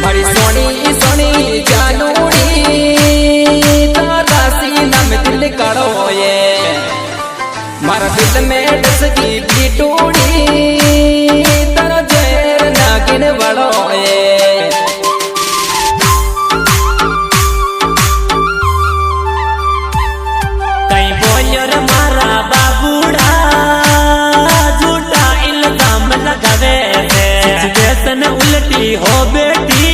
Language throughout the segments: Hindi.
मारी सोनी सोनी जानूड़ी तारा सीना में दिल कड़ो ये मारा दिल में डसगी बीटूड़ी तारा जेर नागिन बड़ो ये कई बोलियो रे मारा बाबूड़ा झूठा इल्जाम लगावे सिचुएशन उल्टी हो बेटी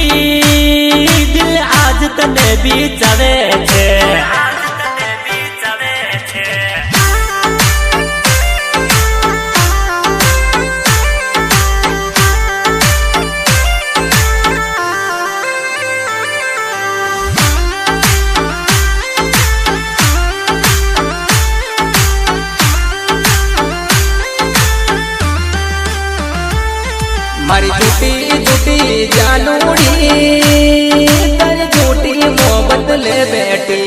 दिल आज तने भी चवे छे मारी झूठी झूठी जानूड़ी तेरी झूठी मोहब्बत ले बैठी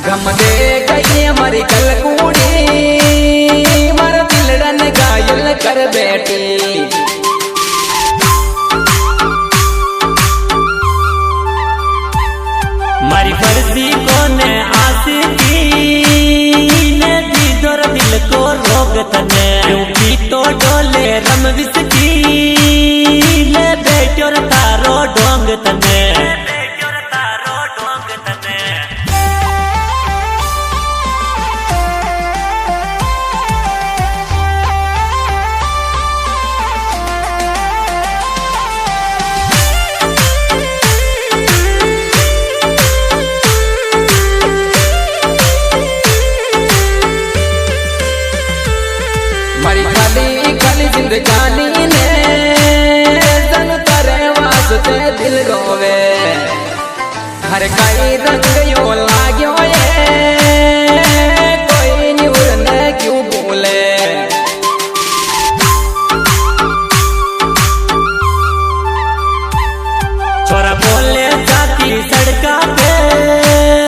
गम दे गई हमारी कलकूड़ी मारा दिल डन घायल कर बैठी मारी फर्जी कोने आशिकी ने दी दर दिल को रोग तने क्योंकि तो डोले रम विसकी ले बेटोर तारो डोंग तने मारी खाली खाली जिंदगानी ने तन करे वास्ते दिल रोवे हर कई रंग यो लाग्यो ये